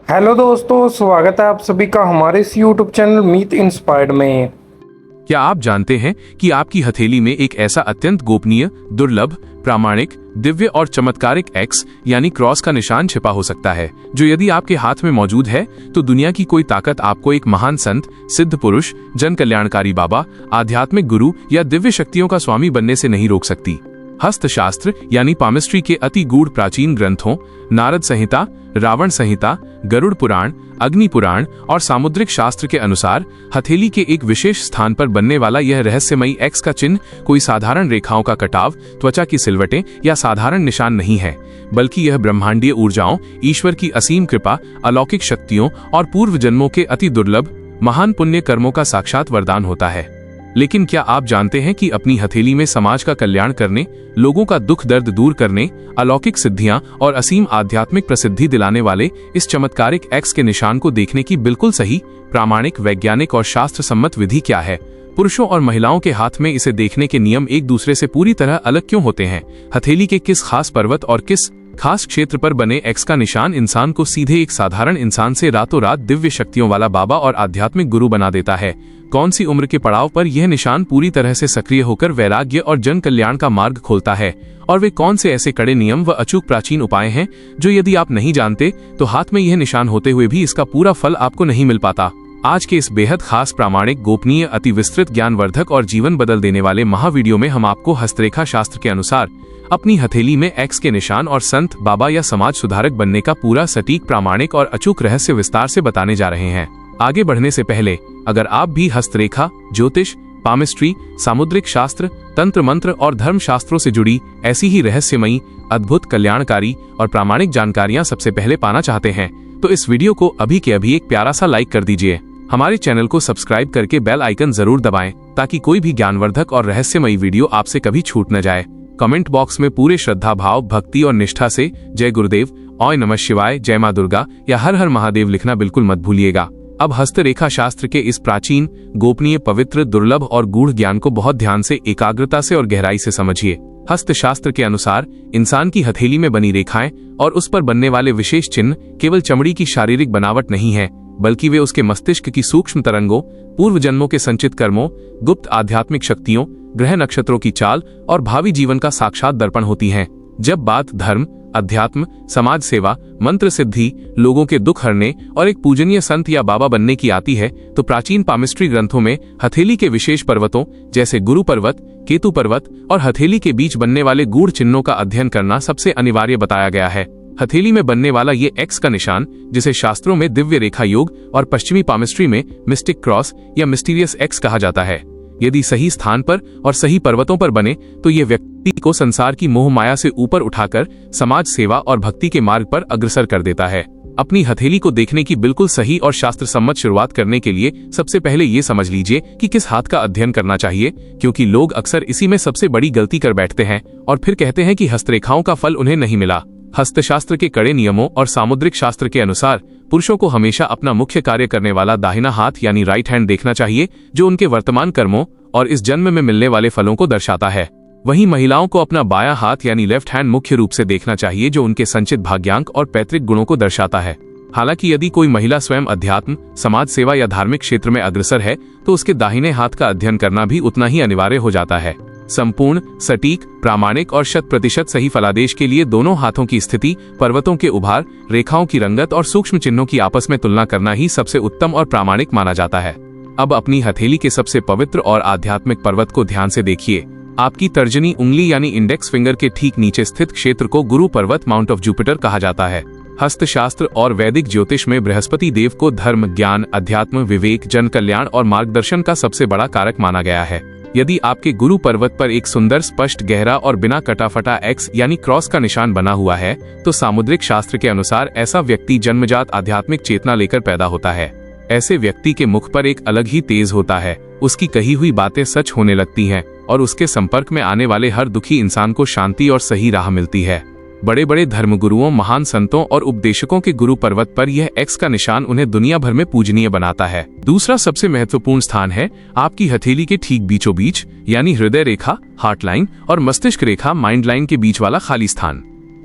Hello दोस्तों, स्वागत है आप सभी का हमारे इस यूट्यूब चैनल मीत इंस्पायर्ड में। क्या आप जानते हैं कि आपकी हथेली में एक ऐसा अत्यंत गोपनीय, दुर्लभ, प्रामाणिक, दिव्य और चमत्कारिक एक्स यानी क्रॉस का निशान छिपा हो सकता है, जो यदि आपके हाथ में मौजूद है तो दुनिया की कोई ताकत आपको एक महान संत, सिद्ध पुरुष, जन कल्याणकारी बाबा, आध्यात्मिक गुरु या दिव्य शक्तियों का स्वामी बनने से नहीं रोक सकती। हस्तशास्त्र यानी पामिस्ट्री के अति गूढ़ प्राचीन ग्रंथों नारद संहिता, रावण संहिता, गरुड़ पुराण, अग्नि पुराण और सामुद्रिक शास्त्र के अनुसार हथेली के एक विशेष स्थान पर बनने वाला यह रहस्यमयी एक्स का चिन्ह कोई साधारण रेखाओं का कटाव, त्वचा की सिलवटें या साधारण निशान नहीं है, बल्कि यह ब्रह्मांडीय ऊर्जाओं, ईश्वर की असीम कृपा, अलौकिक शक्तियों और पूर्व जन्मों के अति दुर्लभ महान पुण्य कर्मों का साक्षात वरदान होता है। लेकिन क्या आप जानते हैं कि अपनी हथेली में समाज का कल्याण करने, लोगों का दुख दर्द दूर करने, अलौकिक सिद्धियां और असीम आध्यात्मिक प्रसिद्धि दिलाने वाले इस चमत्कारिक एक्स के निशान को देखने की बिल्कुल सही, प्रामाणिक, वैज्ञानिक और शास्त्र सम्मत विधि क्या है? पुरुषों और महिलाओं के हाथ में इसे देखने के नियम एक दूसरे से पूरी तरह अलग क्यों होते हैं? हथेली के किस खास पर्वत और किस खास क्षेत्र पर बने एक्स का निशान इंसान को सीधे एक साधारण इंसान से रातों रात दिव्य शक्तियों वाला बाबा और आध्यात्मिक गुरु बना देता है? कौन सी उम्र के पड़ाव पर यह निशान पूरी तरह से सक्रिय होकर वैराग्य और जन कल्याण का मार्ग खोलता है? और वे कौन से ऐसे कड़े नियम व अचूक प्राचीन उपाय हैं जो यदि आप नहीं जानते तो हाथ में यह निशान होते हुए भी इसका पूरा फल आपको नहीं मिल पाता? आज के इस बेहद खास, प्रामाणिक, गोपनीय, अति विस्तृत, ज्ञानवर्धक और जीवन बदल देने वाले महावीडियो में हम आपको हस्तरेखा शास्त्र के अनुसार अपनी हथेली में एक्स के निशान और संत, बाबा या समाज सुधारक बनने का पूरा सटीक, प्रामाणिक और अचूक रहस्य विस्तार से बताने जा रहे हैं। आगे बढ़ने से पहले अगर आप भी हस्तरेखा, ज्योतिष, पामिस्ट्री, सामुद्रिक शास्त्र, तंत्र मंत्र और धर्म शास्त्रों से जुड़ी ऐसी ही रहस्यमयी, अद्भुत, कल्याणकारी और प्रामाणिक जानकारियां सबसे पहले पाना चाहते हैं तो इस वीडियो को अभी के अभी एक प्यारा सा लाइक कर दीजिए। हमारे चैनल को सब्सक्राइब करके बेल आइकन जरूर दबाएं ताकि कोई भी ज्ञानवर्धक और रहस्यमयी वीडियो आपसे कभी छूट न जाए। कमेंट बॉक्स में पूरे श्रद्धा भाव, भक्ति और निष्ठा से जय गुरुदेव, ओय नमः शिवाय, जय मां दुर्गा या हर हर महादेव लिखना बिल्कुल मत भूलिएगा। अब हस्तरेखा शास्त्र के इस प्राचीन, गोपनीय, पवित्र, दुर्लभ और गूढ़ ज्ञान को बहुत ध्यान से, एकाग्रता से और गहराई से समझिए। हस्तशास्त्र के अनुसार इंसान की हथेली में बनी रेखाएं और उस पर बनने वाले विशेष चिन्ह केवल चमड़ी की शारीरिक बनावट नहीं है, बल्कि वे उसके मस्तिष्क की सूक्ष्म तरंगों, पूर्व जन्मों के संचित कर्मों, गुप्त आध्यात्मिक शक्तियों, ग्रह नक्षत्रों की चाल और भावी जीवन का साक्षात दर्पण होती हैं। जब बात धर्म, अध्यात्म, समाज सेवा, मंत्र सिद्धि, लोगों के दुख हरने और एक पूजनीय संत या बाबा बनने की आती है तो प्राचीन पामिस्ट्री ग्रंथों में हथेली के विशेष पर्वतों जैसे गुरु पर्वत, केतु पर्वत और हथेली के बीच बनने वाले गूढ़ चिन्हों का अध्ययन करना सबसे अनिवार्य बताया गया है। हथेली में बनने वाला ये एक्स का निशान, जिसे शास्त्रों में दिव्य रेखा योग और पश्चिमी पामिस्ट्री में मिस्टिक क्रॉस या मिस्टीरियस एक्स कहा जाता है, यदि सही स्थान पर और सही पर्वतों पर बने तो ये व्यक्ति को संसार की मोह माया से ऊपर उठाकर समाज सेवा और भक्ति के मार्ग पर अग्रसर कर देता है। अपनी हथेली को देखने की बिल्कुल सही और शास्त्र सम्मत शुरुआत करने के लिए सबसे पहले ये समझ लीजिए कि किस हाथ का अध्ययन करना चाहिए, क्योंकि लोग अक्सर इसी में सबसे बड़ी गलती कर बैठते हैं और फिर कहते हैं कि हस्तरेखाओं का फल उन्हें नहीं मिला। हस्तशास्त्र के कड़े नियमों और सामुद्रिक शास्त्र के अनुसार पुरुषों को हमेशा अपना मुख्य कार्य करने वाला दाहिना हाथ यानी राइट हैंड देखना चाहिए, जो उनके वर्तमान कर्मों और इस जन्म में मिलने वाले फलों को दर्शाता है। वहीं महिलाओं को अपना बायां हाथ यानी लेफ्ट हैंड मुख्य रूप से देखना चाहिए, जो उनके संचित भाग्यांक और पैतृक गुणों को दर्शाता है। हालांकि यदि कोई महिला स्वयं अध्यात्म, समाज सेवा या धार्मिक क्षेत्र में अग्रसर है तो उसके दाहिने हाथ का अध्ययन करना भी उतना ही अनिवार्य हो जाता है। संपूर्ण, सटीक, प्रामाणिक और 100% सही फलादेश के लिए दोनों हाथों की स्थिति, पर्वतों के उभार, रेखाओं की रंगत और सूक्ष्म चिन्हों की आपस में तुलना करना ही सबसे उत्तम और प्रामाणिक माना जाता है। अब अपनी हथेली के सबसे पवित्र और आध्यात्मिक पर्वत को ध्यान से देखिए। आपकी तर्जनी उंगली यानी इंडेक्स फिंगर के ठीक नीचे स्थित क्षेत्र को गुरु पर्वत, माउंट ऑफ जुपिटर कहा जाता है। हस्तशास्त्र और वैदिक ज्योतिष में बृहस्पति देव को धर्म, ज्ञान, अध्यात्म, विवेक, जन कल्याण और मार्गदर्शन का सबसे बड़ा कारक माना गया है। यदि आपके गुरु पर्वत पर एक सुंदर, स्पष्ट, गहरा और बिना कटाफटा एक्स यानी क्रॉस का निशान बना हुआ है तो सामुद्रिक शास्त्र के अनुसार ऐसा व्यक्ति जन्मजात आध्यात्मिक चेतना लेकर पैदा होता है। ऐसे व्यक्ति के मुख पर एक अलग ही तेज होता है, उसकी कही हुई बातें सच होने लगती हैं और उसके संपर्क में आने वाले हर दुखी इंसान को शांति और सही राह मिलती है। बड़े बड़े धर्मगुरुओं, महान संतों और उपदेशकों के गुरु पर्वत पर यह एक्स का निशान उन्हें दुनिया भर में पूजनीय बनाता है। दूसरा सबसे महत्वपूर्ण स्थान है आपकी हथेली के ठीक बीचों बीच यानी हृदय रेखा, हार्ट लाइन और मस्तिष्क रेखा, माइंड लाइन के बीच वाला खाली स्थान।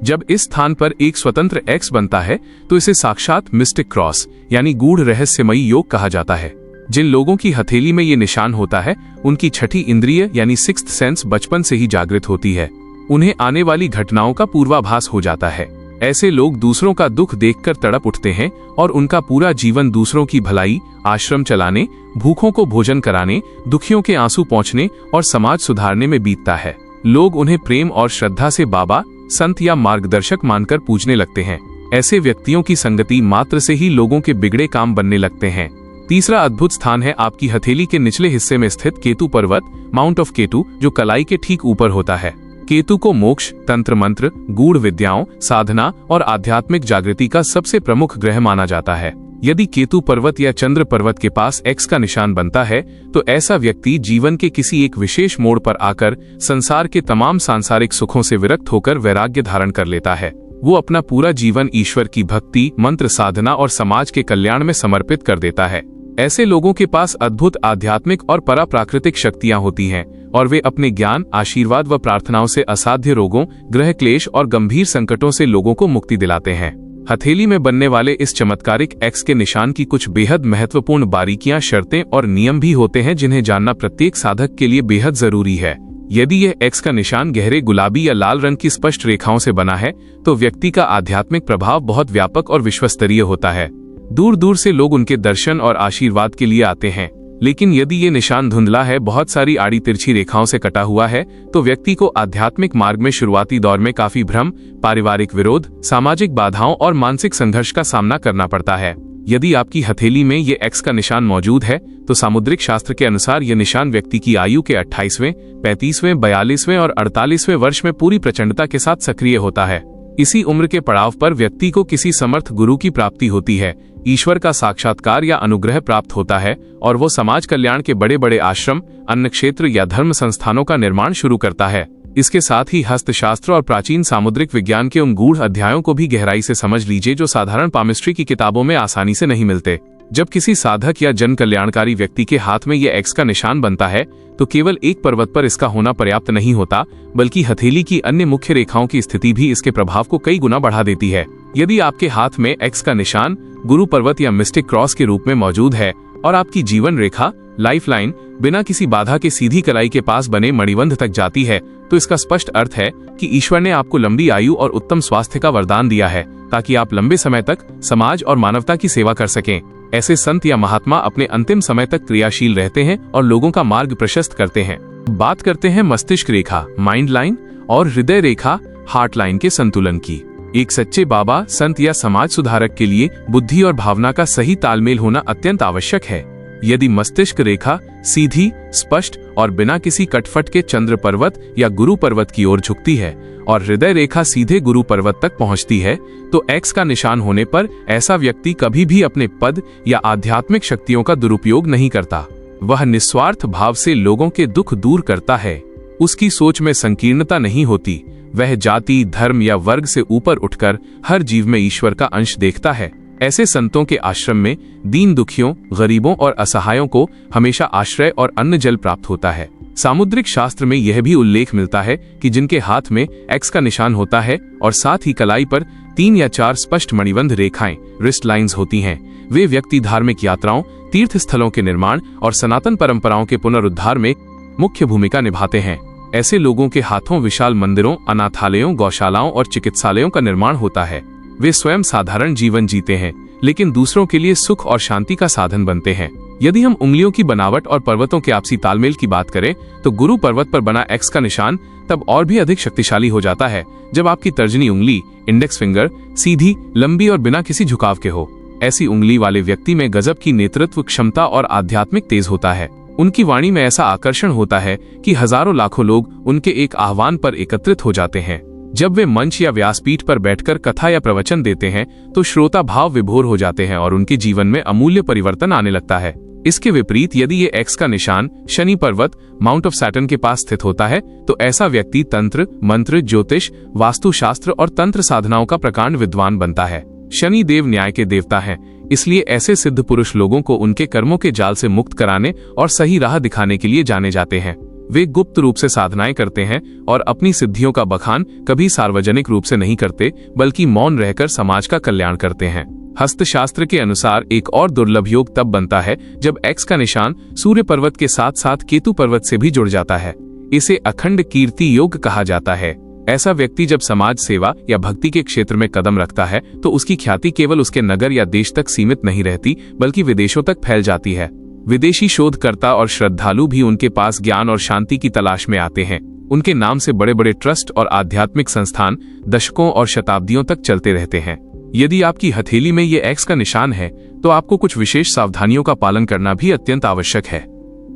जब इस स्थान पर एक स्वतंत्र एक्स बनता है तो इसे साक्षात मिस्टिक क्रॉस यानी गूढ़ रहस्यमयी योग कहा जाता है। जिन लोगों की हथेली में ये निशान होता है उनकी छठी इंद्रिय यानी सिक्स्थ सेंस बचपन से ही जागृत होती है। उन्हें आने वाली घटनाओं का पूर्वाभास हो जाता है। ऐसे लोग दूसरों का दुख देखकर तड़प उठते हैं और उनका पूरा जीवन दूसरों की भलाई, आश्रम चलाने, भूखों को भोजन कराने, दुखियों के आंसू पोंछने और समाज सुधारने में बीतता है। लोग उन्हें प्रेम और श्रद्धा से बाबा, संत या मार्गदर्शक मानकर पूजने लगते हैं। ऐसे व्यक्तियों की संगति मात्र से ही लोगों के बिगड़े काम बनने लगते हैं। तीसरा अद्भुत स्थान है आपकी हथेली के निचले हिस्से में स्थित केतु पर्वत, माउंट ऑफ केतु, जो कलाई के ठीक ऊपर होता है। केतु को मोक्ष, तंत्र मंत्र, गूढ़ विद्याओं, साधना और आध्यात्मिक जागृति का सबसे प्रमुख ग्रह माना जाता है। यदि केतु पर्वत या चंद्र पर्वत के पास एक्स का निशान बनता है तो ऐसा व्यक्ति जीवन के किसी एक विशेष मोड़ पर आकर संसार के तमाम सांसारिक सुखों से विरक्त होकर वैराग्य धारण कर लेता है। वो अपना पूरा जीवन ईश्वर की भक्ति, मंत्र साधना और समाज के कल्याण में समर्पित कर देता है। ऐसे लोगों के पास अद्भुत आध्यात्मिक और पराप्राकृतिक शक्तियां होती हैं और वे अपने ज्ञान, आशीर्वाद व प्रार्थनाओं से असाध्य रोगों, ग्रह क्लेश और गंभीर संकटों से लोगों को मुक्ति दिलाते हैं। हथेली में बनने वाले इस चमत्कारिक एक्स के निशान की कुछ बेहद महत्वपूर्ण बारीकियां, शर्तें और नियम भी होते हैं जिन्हें जानना प्रत्येक साधक के लिए बेहद जरूरी है। यदि यह एक्स का निशान गहरे गुलाबी या लाल रंग की स्पष्ट रेखाओं से बना है तो व्यक्ति का आध्यात्मिक प्रभाव बहुत व्यापक और विश्वस्तरीय होता है। दूर दूर से लोग उनके दर्शन और आशीर्वाद के लिए आते हैं। लेकिन यदि ये निशान धुंधला है, बहुत सारी आड़ी तिरछी रेखाओं से कटा हुआ है, तो व्यक्ति को आध्यात्मिक मार्ग में शुरुआती दौर में काफी भ्रम, पारिवारिक विरोध, सामाजिक बाधाओं और मानसिक संघर्ष का सामना करना पड़ता है। यदि आपकी हथेली में ये एक्स का निशान मौजूद है तो सामुद्रिक शास्त्र के अनुसार यह निशान व्यक्ति की आयु के 28वें, 35वें, 42वें और 48वें वर्ष में पूरी प्रचंडता के साथ सक्रिय होता है। इसी उम्र के पड़ाव पर व्यक्ति को किसी समर्थ गुरु की प्राप्ति होती है, ईश्वर का साक्षात्कार या अनुग्रह प्राप्त होता है और वो समाज कल्याण के बड़े बड़े आश्रम, अन्न क्षेत्र या धर्म संस्थानों का निर्माण शुरू करता है। इसके साथ ही हस्तशास्त्र और प्राचीन सामुद्रिक विज्ञान के उन गूढ़ अध्यायों को भी गहराई से समझ लीजिए जो साधारण पामिस्ट्री की किताबों में आसानी से नहीं मिलते। जब किसी साधक या जन कल्याणकारी व्यक्ति के हाथ में यह एक्स का निशान बनता है तो केवल एक पर्वत पर इसका होना पर्याप्त नहीं होता, बल्कि हथेली की अन्य मुख्य रेखाओं की स्थिति भी इसके प्रभाव को कई गुना बढ़ा देती है। यदि आपके हाथ में एक्स का निशान गुरु पर्वत या मिस्टिक क्रॉस के रूप में मौजूद है और आपकी जीवन रेखा, लाइफलाइन, बिना किसी बाधा के सीधी कलाई के पास बने मणिबंध तक जाती है, तो इसका स्पष्ट अर्थ है कि ईश्वर ने आपको लंबी आयु और उत्तम स्वास्थ्य का वरदान दिया है ताकि आप लंबे समय तक समाज और मानवता की सेवा कर सकें। ऐसे संत या महात्मा अपने अंतिम समय तक क्रियाशील रहते हैं और लोगों का मार्ग प्रशस्त करते हैं। बात करते हैं मस्तिष्क रेखा, माइंड लाइन और हृदय रेखा, हार्ट लाइन के संतुलन की। एक सच्चे बाबा, संत या समाज सुधारक के लिए बुद्धि और भावना का सही तालमेल होना अत्यंत आवश्यक है। यदि मस्तिष्क रेखा सीधी, स्पष्ट और बिना किसी कटफट के चंद्र पर्वत या गुरु पर्वत की ओर झुकती है और हृदय रेखा सीधे गुरु पर्वत तक पहुंचती है, तो एक्स का निशान होने पर ऐसा व्यक्ति कभी भी अपने पद या आध्यात्मिक शक्तियों का दुरुपयोग नहीं करता। वह निस्वार्थ भाव से लोगों के दुख दूर करता है। उसकी सोच में संकीर्णता नहीं होती। वह जाति, धर्म या वर्ग से ऊपर उठकर हर जीव में ईश्वर का अंश देखता है। ऐसे संतों के आश्रम में दीन दुखियों, गरीबों और असहायों को हमेशा आश्रय और अन्न जल प्राप्त होता है। सामुद्रिक शास्त्र में यह भी उल्लेख मिलता है कि जिनके हाथ में एक्स का निशान होता है और साथ ही कलाई पर 3 या 4 स्पष्ट मणिबंध रेखाएं, रिस्ट लाइंस होती हैं, वे व्यक्ति धार्मिक यात्राओं, तीर्थ स्थलों के निर्माण और सनातन परंपराओं के पुनरुद्धार में मुख्य भूमिका निभाते हैं। ऐसे लोगों के हाथों विशाल मंदिरों, अनाथालयों, गौशालाओं और चिकित्सालयों का निर्माण होता है। वे स्वयं साधारण जीवन जीते हैं लेकिन दूसरों के लिए सुख और शांति का साधन बनते हैं। यदि हम उंगलियों की बनावट और पर्वतों के आपसी तालमेल की बात करें तो गुरु पर्वत पर बना एक्स का निशान तब और भी अधिक शक्तिशाली हो जाता है जब आपकी तर्जनी उंगली, इंडेक्स फिंगर, सीधी, लंबी और बिना किसी झुकाव के हो। ऐसी उंगली वाले व्यक्ति में गजब की नेतृत्व क्षमता और आध्यात्मिक तेज होता है। उनकी वाणी में ऐसा आकर्षण होता है कि हजारों लाखों लोग उनके एक आह्वान पर एकत्रित हो जाते हैं। जब वे मंच या व्यासपीठ पर बैठकर कथा या प्रवचन देते हैं तो श्रोता भाव विभोर हो जाते हैं और उनके जीवन में अमूल्य परिवर्तन आने लगता है। इसके विपरीत यदि ये एक्स का निशान शनि पर्वत, माउंट ऑफ सैटर्न के पास स्थित होता है तो ऐसा व्यक्ति तंत्र, मंत्र, ज्योतिष, वास्तुशास्त्र और तंत्र साधनाओं का प्रकांड विद्वान बनता है। शनि देव न्याय के देवता हैं, इसलिए ऐसे सिद्ध पुरुष लोगों को उनके कर्मों के जाल से मुक्त कराने और सही राह दिखाने के लिए जाने जाते हैं। वे गुप्त रूप से साधनाएं करते हैं और अपनी सिद्धियों का बखान कभी सार्वजनिक रूप से नहीं करते, बल्कि मौन रहकर समाज का कल्याण करते हैं। हस्तशास्त्र के अनुसार एक और दुर्लभ योग तब बनता है जब एक्स का निशान सूर्य पर्वत के साथ साथ केतु पर्वत से भी जुड़ जाता है। इसे अखंड कीर्ति योग कहा जाता है। ऐसा व्यक्ति जब समाज सेवा या भक्ति के क्षेत्र में कदम रखता है तो उसकी ख्याति केवल उसके नगर या देश तक सीमित नहीं रहती, बल्कि विदेशों तक फैल जाती है। विदेशी शोधकर्ता और श्रद्धालु भी उनके पास ज्ञान और शांति की तलाश में आते हैं। उनके नाम से बड़े बड़े ट्रस्ट और आध्यात्मिक संस्थान दशकों और शताब्दियों तक चलते रहते हैं। यदि आपकी हथेली में ये एक्स का निशान है तो आपको कुछ विशेष सावधानियों का पालन करना भी अत्यंत आवश्यक है।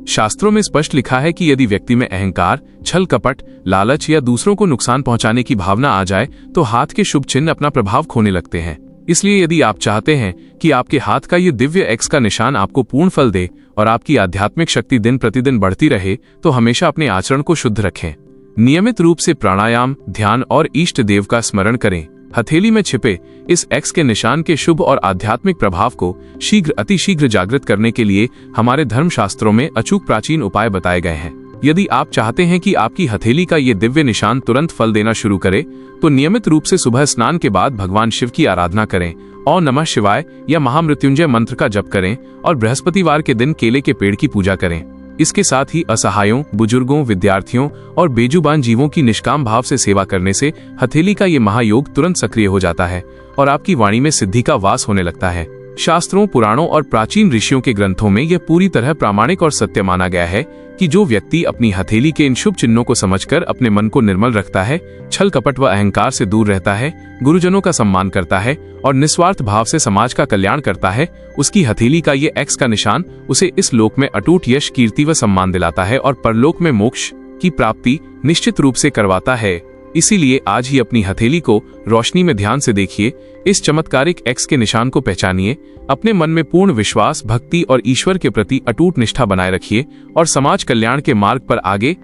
शास्त्रों में स्पष्ट लिखा है कि यदि व्यक्ति में अहंकार, छल कपट, लालच या दूसरों को नुकसान पहुंचाने की भावना आ जाए तो हाथ के शुभ चिन्ह अपना प्रभाव खोने लगते हैं। इसलिए यदि आप चाहते हैं कि आपके हाथ का ये दिव्य एक्स का निशान आपको पूर्ण फल दे और आपकी आध्यात्मिक शक्ति दिन प्रतिदिन बढ़ती रहे, तो हमेशा अपने आचरण को शुद्ध रखें। नियमित रूप से प्राणायाम, ध्यान और इष्ट देव का स्मरण करें। हथेली में छिपे इस एक्स के निशान के शुभ और आध्यात्मिक प्रभाव को अतिशीघ्र जागृत करने के लिए हमारे धर्मशास्त्रों में अचूक प्राचीन उपाय बताए गए हैं। यदि आप चाहते हैं कि आपकी हथेली का ये दिव्य निशान तुरंत फल देना शुरू करे, तो नियमित रूप से सुबह स्नान के बाद भगवान शिव की आराधना करें और नमः शिवाय या महामृत्युंजय मंत्र का जप करें और बृहस्पतिवार के दिन केले के पेड़ की पूजा करें। इसके साथ ही असहायों, बुजुर्गों, विद्यार्थियों और बेजुबान जीवों की निष्काम भाव से सेवा करने से हथेली का ये महायोग तुरंत सक्रिय हो जाता है और आपकी वाणी में सिद्धि का वास होने लगता है। शास्त्रों, पुराणों और प्राचीन ऋषियों के ग्रंथों में यह पूरी तरह प्रामाणिक और सत्य माना गया है कि जो व्यक्ति अपनी हथेली के इन शुभ चिन्हों को समझकर अपने मन को निर्मल रखता है, छल कपट व अहंकार से दूर रहता है, गुरुजनों का सम्मान करता है और निस्वार्थ भाव से समाज का कल्याण करता है, उसकी हथेली का ये एक्स का निशान उसे इस लोक में अटूट यश, कीर्ति व सम्मान दिलाता है और परलोक में मोक्ष की प्राप्ति निश्चित रूप से करवाता है। इसीलिए आज ही अपनी हथेली को रोशनी में ध्यान से देखिए, इस चमत्कारिक एक्स के निशान को पहचानिए, अपने मन में पूर्ण विश्वास, भक्ति और ईश्वर के प्रति अटूट निष्ठा बनाए रखिए और समाज कल्याण के मार्ग पर आगे